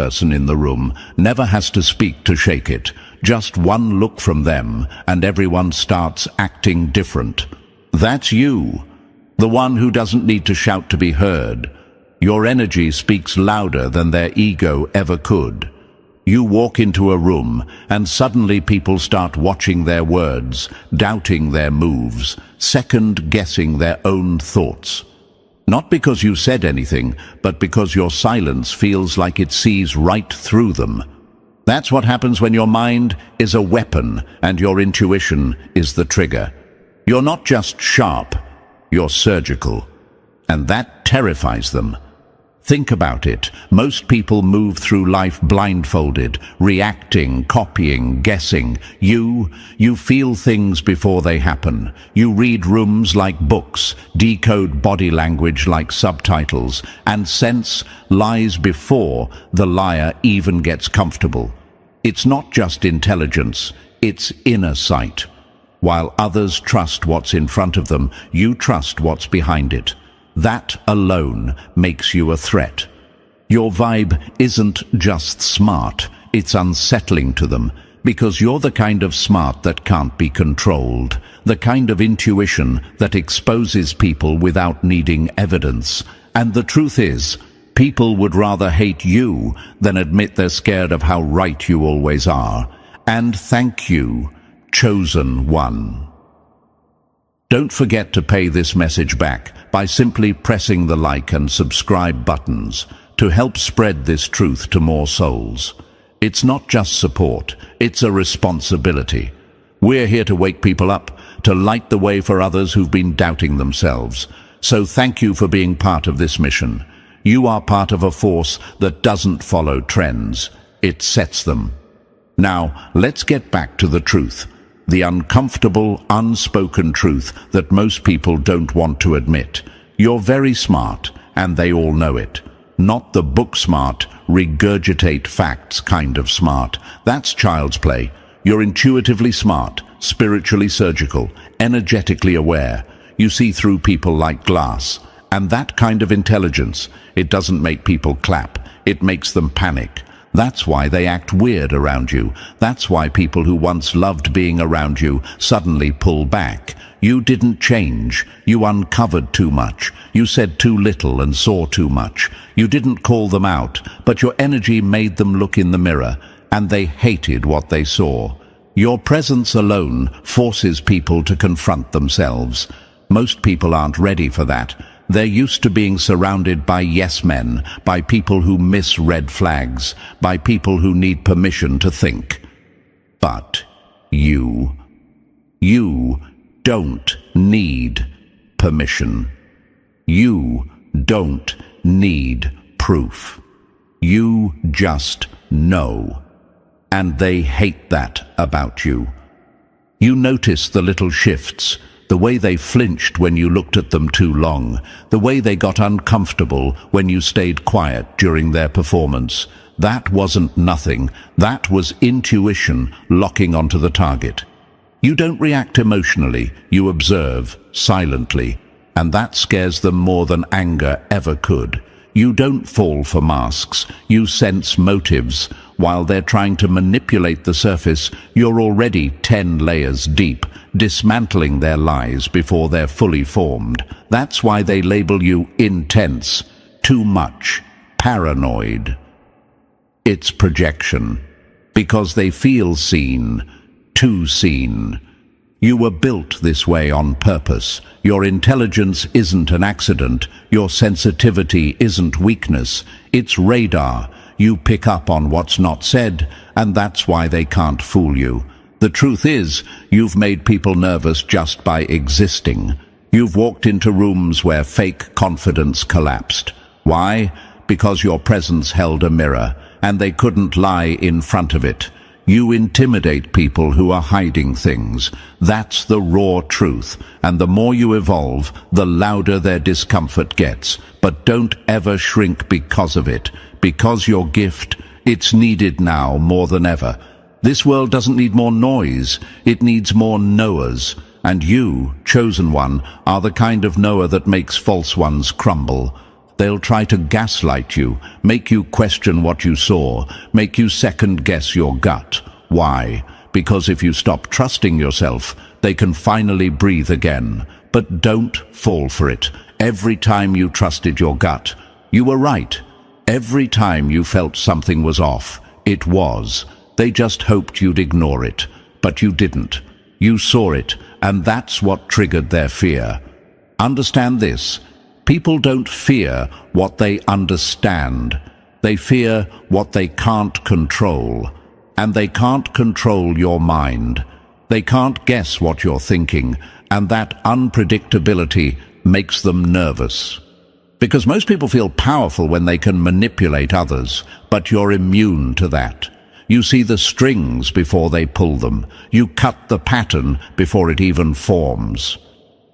person in the room never has to speak to shake it. Just one look from them, and everyone starts acting different. That's you, the one who doesn't need to shout to be heard. Your energy speaks louder than their ego ever could. You walk into a room, and suddenly people start watching their words, doubting their moves, second-guessing their own thoughts. Not because you said anything, but because your silence feels like it sees right through them. That's what happens when your mind is a weapon and your intuition is the trigger. You're not just sharp, you're surgical. And that terrifies them. Think about it. Most people move through life blindfolded, reacting, copying, guessing. You feel things before they happen. You read rooms like books, decode body language like subtitles, and sense lies before the liar even gets comfortable. It's not just intelligence, it's inner sight. While others trust what's in front of them, you trust what's behind it. That alone makes you a threat. Your vibe isn't just smart, it's unsettling to them, because you're the kind of smart that can't be controlled, the kind of intuition that exposes people without needing evidence. And the truth is, people would rather hate you than admit they're scared of how right you always are. And thank you, chosen one. Don't forget to pay this message back by simply pressing the like and subscribe buttons to help spread this truth to more souls. It's not just support, it's a responsibility. We're here to wake people up, to light the way for others who've been doubting themselves. So thank you for being part of this mission. You are part of a force that doesn't follow trends, it sets them. Now, let's get back to the truth. The uncomfortable, unspoken truth that most people don't want to admit. You're very smart, and they all know it. Not the book smart, regurgitate facts kind of smart. That's child's play. You're intuitively smart, spiritually surgical, energetically aware. You see through people like glass. And that kind of intelligence, it doesn't make people clap. It makes them panic. That's why they act weird around you. That's why people who once loved being around you suddenly pull back. You didn't change. You uncovered too much. You said too little and saw too much. You didn't call them out, but your energy made them look in the mirror, and they hated what they saw. Your presence alone forces people to confront themselves. Most people aren't ready for that. They're used to being surrounded by yes men, by people who miss red flags, by people who need permission to think. But you don't need permission. You don't need proof. You just know. And they hate that about you. You notice the little shifts, the way they flinched when you looked at them too long, the way they got uncomfortable when you stayed quiet during their performance. That wasn't nothing. That was intuition locking onto the target. You don't react emotionally, you observe silently, and that scares them more than anger ever could. You don't fall for masks, you sense motives. While they're trying to manipulate the surface, you're already 10 layers deep, dismantling their lies before they're fully formed. That's why they label you intense, too much, paranoid. It's projection, because they feel seen, too seen. You were built this way on purpose. Your intelligence isn't an accident. Your sensitivity isn't weakness. It's radar. You pick up on what's not said, and that's why they can't fool you. The truth is, you've made people nervous just by existing. You've walked into rooms where fake confidence collapsed. Why? Because your presence held a mirror, and they couldn't lie in front of it. You intimidate people who are hiding things. That's the raw truth, and the more you evolve, the louder their discomfort gets. But don't ever shrink because of it. Because your gift, it's needed now more than ever. This world doesn't need more noise, it needs more knowers. And you, chosen one, are the kind of knower that makes false ones crumble. They'll try to gaslight you, make you question what you saw, make you second-guess your gut. Why? Because if you stop trusting yourself, they can finally breathe again. But don't fall for it. Every time you trusted your gut, you were right. Every time you felt something was off, it was. They just hoped you'd ignore it. But you didn't. You saw it, and that's what triggered their fear. Understand this. People don't fear what they understand. They fear what they can't control. And they can't control your mind. They can't guess what you're thinking, and that unpredictability makes them nervous. Because most people feel powerful when they can manipulate others, but you're immune to that. You see the strings before they pull them. You cut the pattern before it even forms.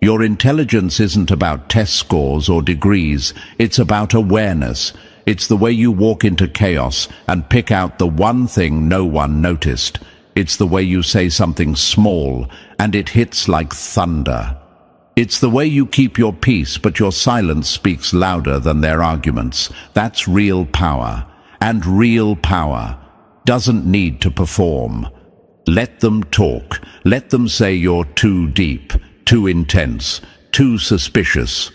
Your intelligence isn't about test scores or degrees. It's about awareness. It's the way you walk into chaos and pick out the one thing no one noticed. It's the way you say something small and it hits like thunder. It's the way you keep your peace, but your silence speaks louder than their arguments. That's real power. And real power doesn't need to perform. Let them talk. Let them say you're too deep, too intense, too suspicious.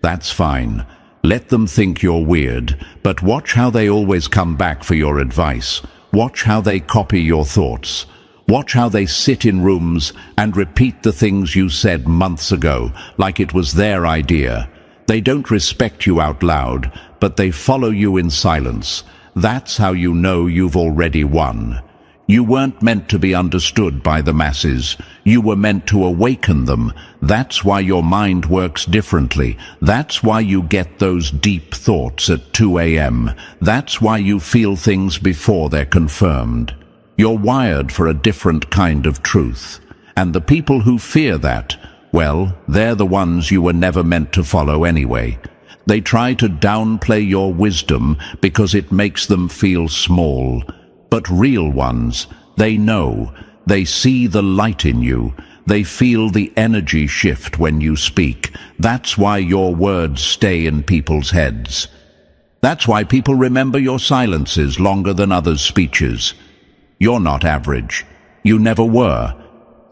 That's fine. Let them think you're weird, but watch how they always come back for your advice. Watch how they copy your thoughts. Watch how they sit in rooms and repeat the things you said months ago, like it was their idea. They don't respect you out loud, but they follow you in silence. That's how you know you've already won. You weren't meant to be understood by the masses. You were meant to awaken them. That's why your mind works differently. That's why you get those deep thoughts at 2 a.m. That's why you feel things before they're confirmed. You're wired for a different kind of truth. And the people who fear that, well, they're the ones you were never meant to follow anyway. They try to downplay your wisdom because it makes them feel small. But real ones, they know, they see the light in you, they feel the energy shift when you speak. That's why your words stay in people's heads. That's why people remember your silences longer than others' speeches. You're not average. You never were.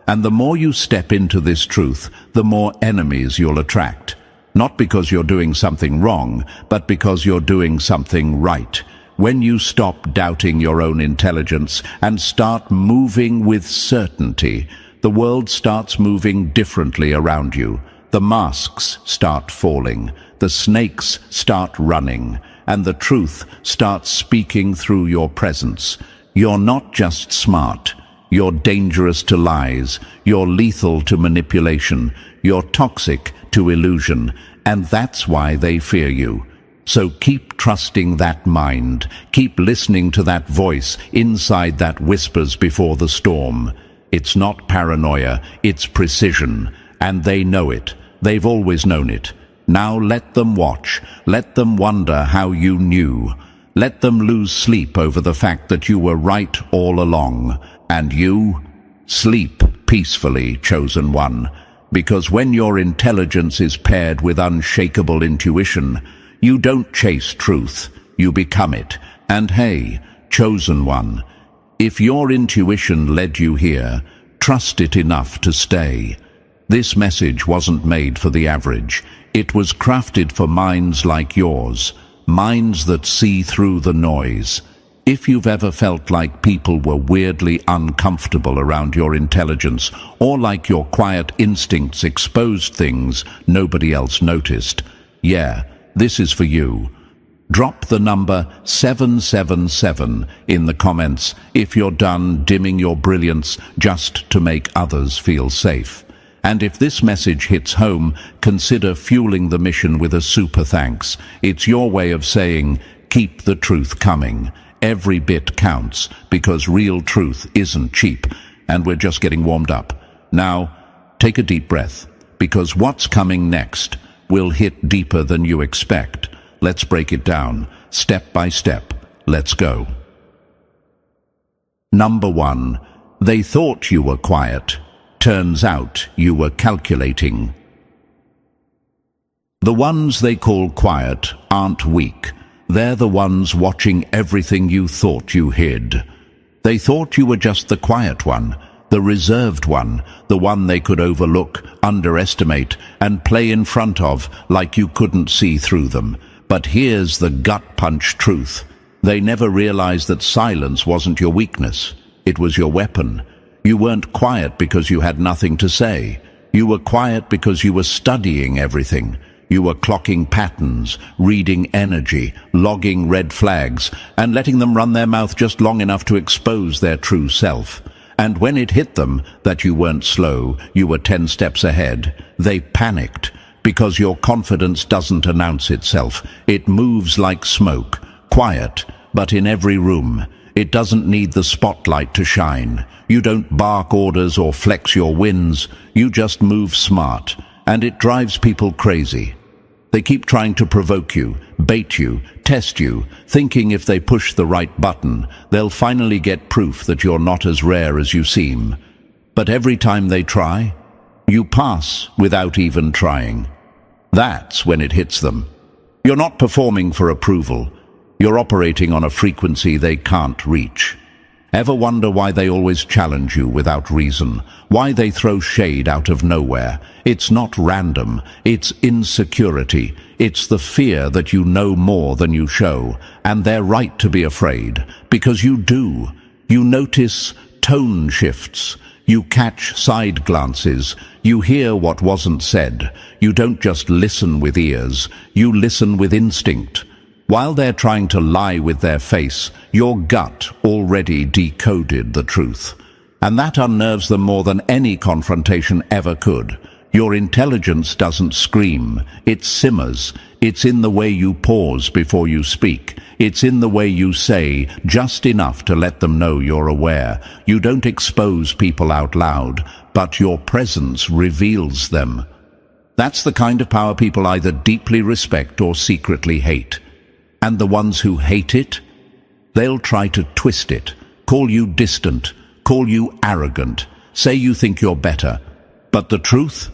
And the more you step into this truth, the more enemies you'll attract. Not because you're doing something wrong, but because you're doing something right. When you stop doubting your own intelligence and start moving with certainty, the world starts moving differently around you. The masks start falling, the snakes start running, and the truth starts speaking through your presence. You're not just smart. You're dangerous to lies. You're lethal to manipulation. You're toxic to illusion. And that's why they fear you. So keep trusting that mind. Keep listening to that voice inside that whispers before the storm. It's not paranoia, it's precision. And they know it. They've always known it. Now let them watch. Let them wonder how you knew. Let them lose sleep over the fact that you were right all along. And you? Sleep peacefully, chosen one. Because when your intelligence is paired with unshakable intuition, you don't chase truth, you become it. And hey, chosen one, if your intuition led you here, trust it enough to stay. This message wasn't made for the average. It was crafted for minds like yours, minds that see through the noise. If you've ever felt like people were weirdly uncomfortable around your intelligence, or like your quiet instincts exposed things nobody else noticed, yeah, this is for you. Drop the number 777 in the comments if you're done dimming your brilliance just to make others feel safe. And if this message hits home, consider fueling the mission with a super thanks. It's your way of saying, keep the truth coming. Every bit counts, because real truth isn't cheap, and we're just getting warmed up. Now, take a deep breath, because what's coming next will hit deeper than you expect. Let's break it down, step by step. Let's go. Number 1. They thought you were quiet. Turns out you were calculating. The ones they call quiet aren't weak. They're the ones watching everything you thought you hid. They thought you were just the quiet one, the reserved one, the one they could overlook, underestimate, and play in front of like you couldn't see through them. But here's the gut-punch truth. They never realized that silence wasn't your weakness. It was your weapon. You weren't quiet because you had nothing to say. You were quiet because you were studying everything. You were clocking patterns, reading energy, logging red flags, and letting them run their mouth just long enough to expose their true self. And when it hit them that you weren't slow, you were 10 steps ahead, they panicked, because your confidence doesn't announce itself. It moves like smoke, quiet, but in every room. It doesn't need the spotlight to shine. You don't bark orders or flex your wins. You just move smart, and it drives people crazy. They keep trying to provoke you, bait you, test you, thinking if they push the right button, they'll finally get proof that you're not as rare as you seem. But every time they try, you pass without even trying. That's when it hits them. You're not performing for approval. You're operating on a frequency they can't reach. Ever wonder why they always challenge you without reason? Why they throw shade out of nowhere? It's not random. It's insecurity. It's the fear that you know more than you show. And they're right to be afraid, because you do. You notice tone shifts. You catch side glances. You hear what wasn't said. You don't just listen with ears. You listen with instinct. While they're trying to lie with their face, your gut already decoded the truth. And that unnerves them more than any confrontation ever could. Your intelligence doesn't scream, it simmers. It's in the way you pause before you speak. It's in the way you say just enough to let them know you're aware. You don't expose people out loud, but your presence reveals them. That's the kind of power people either deeply respect or secretly hate. And the ones who hate it, they'll try to twist it, call you distant, call you arrogant, say you think you're better. But the truth?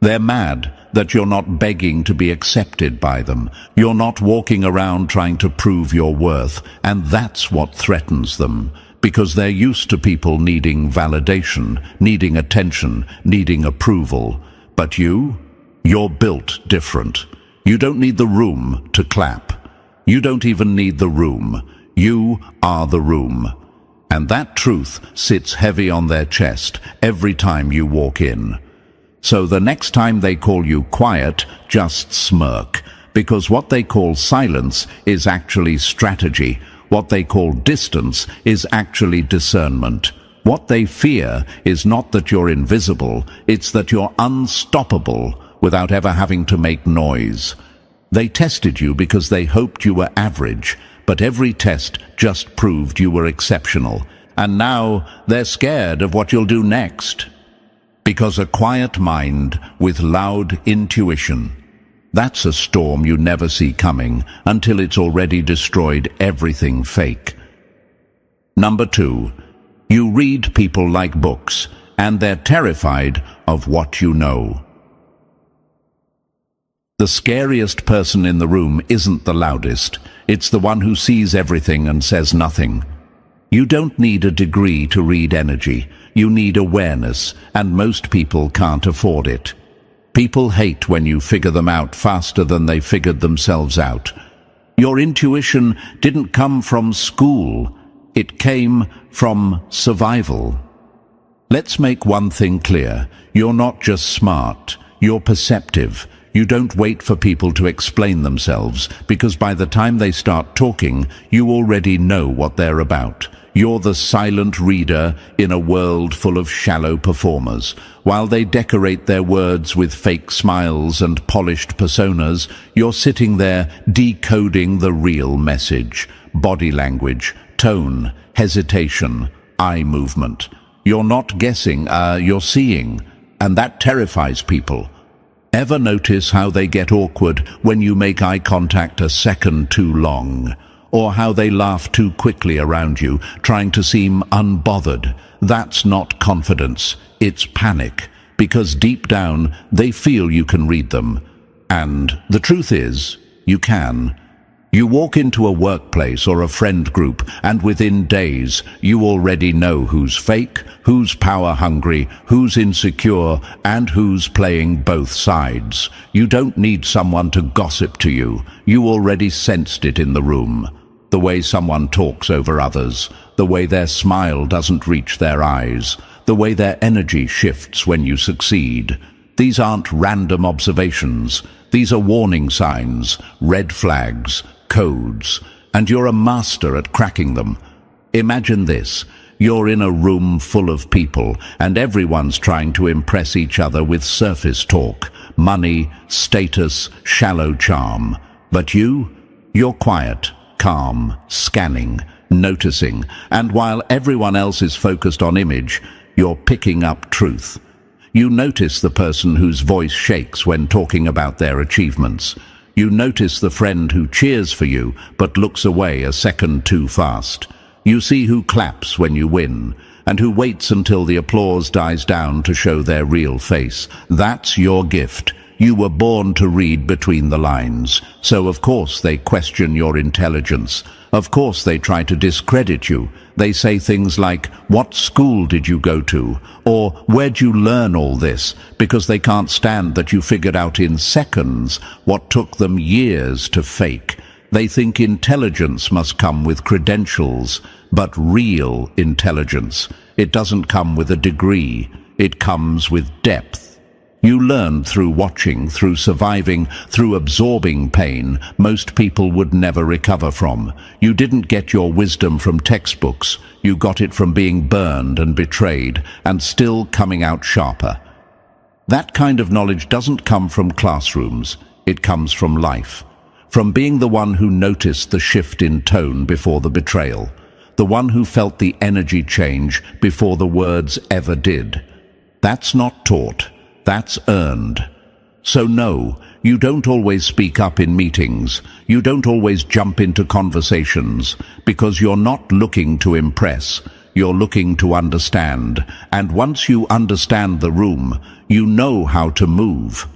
They're mad that you're not begging to be accepted by them. You're not walking around trying to prove your worth, and that's what threatens them, because they're used to people needing validation, needing attention, needing approval. But you're built different. You don't need the room to clap. You don't even need the room. You are the room. And that truth sits heavy on their chest every time you walk in. So the next time they call you quiet, just smirk. Because what they call silence is actually strategy. What they call distance is actually discernment. What they fear is not that you're invisible, it's that you're unstoppable without ever having to make noise. They tested you because they hoped you were average, but every test just proved you were exceptional. And now they're scared of what you'll do next. Because a quiet mind with loud intuition, that's a storm you never see coming until it's already destroyed everything fake. Number 2, you read people like books, and they're terrified of what you know. The scariest person in the room isn't the loudest. It's the one who sees everything and says nothing. You don't need a degree to read energy. You need awareness, and most people can't afford it. People hate when you figure them out faster than they figured themselves out. Your intuition didn't come from school. It came from survival. Let's make one thing clear. You're not just smart. You're perceptive. You don't wait for people to explain themselves, because by the time they start talking, you already know what they're about. You're the silent reader in a world full of shallow performers. While they decorate their words with fake smiles and polished personas, you're sitting there decoding the real message. Body language, tone, hesitation, eye movement. You're not guessing, you're seeing, and that terrifies people. Ever notice how they get awkward when you make eye contact a second too long? Or how they laugh too quickly around you, trying to seem unbothered? That's not confidence, it's panic. Because deep down, they feel you can read them. And the truth is, you can. You walk into a workplace or a friend group, and within days, you already know who's fake, who's power-hungry, who's insecure, and who's playing both sides. You don't need someone to gossip to you. You already sensed it in the room. The way someone talks over others, the way their smile doesn't reach their eyes, the way their energy shifts when you succeed. These aren't random observations. These are warning signs, red flags, codes, and you're a master at cracking them. Imagine this. You're in a room full of people, and everyone's trying to impress each other with surface talk, money, status, shallow charm. But you're quiet, calm, scanning, noticing, and while everyone else is focused on image, you're picking up truth. You notice the person whose voice shakes when talking about their achievements. You notice the friend who cheers for you but looks away a second too fast. You see who claps when you win, and who waits until the applause dies down to show their real face. That's your gift. You were born to read between the lines, so of course they question your intelligence. Of course they try to discredit you. They say things like, "What school did you go to?" or "Where'd you learn all this?" because they can't stand that you figured out in seconds what took them years to fake. They think intelligence must come with credentials, but real intelligence, it doesn't come with a degree, it comes with depth. You learn through watching, through surviving, through absorbing pain most people would never recover from. You didn't get your wisdom from textbooks. You got it from being burned and betrayed, and still coming out sharper. That kind of knowledge doesn't come from classrooms. It comes from life. From being the one who noticed the shift in tone before the betrayal. The one who felt the energy change before the words ever did. That's not taught. That's earned. So no, you don't always speak up in meetings. You don't always jump into conversations, because you're not looking to impress. You're looking to understand. And once you understand the room, you know how to move.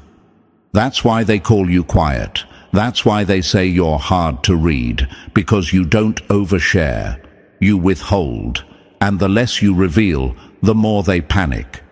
That's why they call you quiet. That's why they say you're hard to read, because you don't overshare. You withhold. And the less you reveal, the more they panic.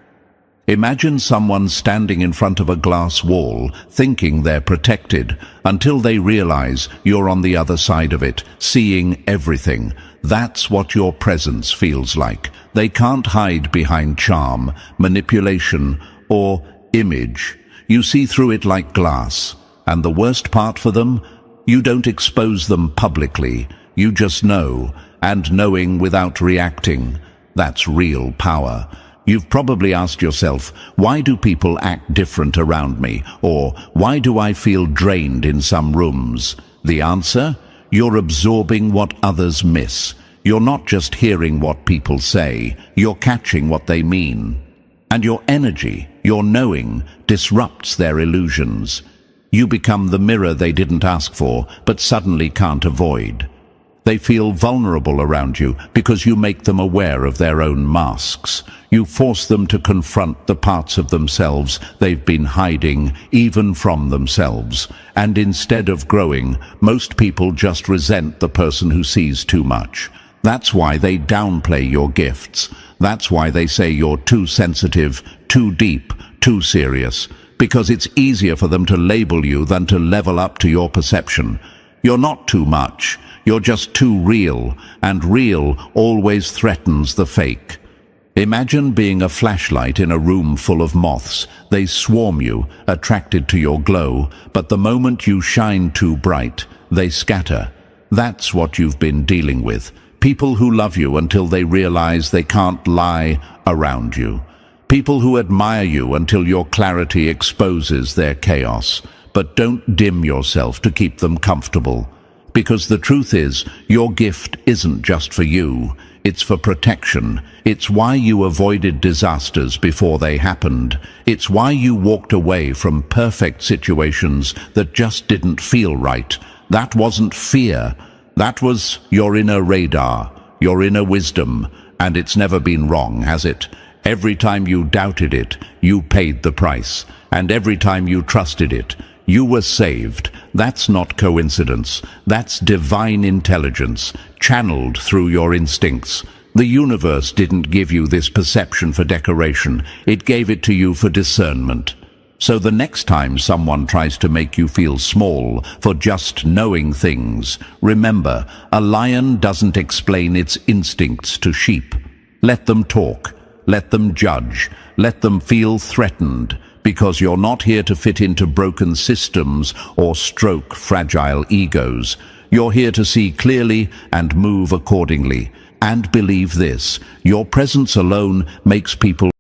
Imagine someone standing in front of a glass wall, thinking they're protected, until they realize you're on the other side of it, seeing everything. That's what your presence feels like. They can't hide behind charm, manipulation, or image. You see through it like glass. And the worst part for them? You don't expose them publicly. You just know, and knowing without reacting. That's real power. You've probably asked yourself, why do people act different around me? Or why do I feel drained in some rooms? The answer? You're absorbing what others miss. You're not just hearing what people say, you're catching what they mean. And your energy, your knowing, disrupts their illusions. You become the mirror they didn't ask for, but suddenly can't avoid. They feel vulnerable around you because you make them aware of their own masks. You force them to confront the parts of themselves they've been hiding, even from themselves. And instead of growing, most people just resent the person who sees too much. That's why they downplay your gifts. That's why they say you're too sensitive, too deep, too serious. Because it's easier for them to label you than to level up to your perception. You're not too much. You're just too real, and real always threatens the fake. Imagine being a flashlight in a room full of moths. They swarm you, attracted to your glow, but the moment you shine too bright, they scatter. That's what you've been dealing with. People who love you until they realize they can't lie around you. People who admire you until your clarity exposes their chaos. But don't dim yourself to keep them comfortable. Because the truth is, your gift isn't just for you, it's for protection. It's why you avoided disasters before they happened. It's why you walked away from perfect situations that just didn't feel right. That wasn't fear. That was your inner radar, your inner wisdom, and it's never been wrong, has it? Every time you doubted it, you paid the price. And every time you trusted it, You were saved. That's not coincidence. That's divine intelligence, channeled through your instincts. The universe didn't give you this perception for decoration. It gave it to you for discernment. So the next time someone tries to make you feel small for just knowing things, remember, a lion doesn't explain its instincts to sheep. Let them talk. Let them judge. Let them feel threatened, because you're not here to fit into broken systems or stroke fragile egos. You're here to see clearly and move accordingly. And believe this, your presence alone makes people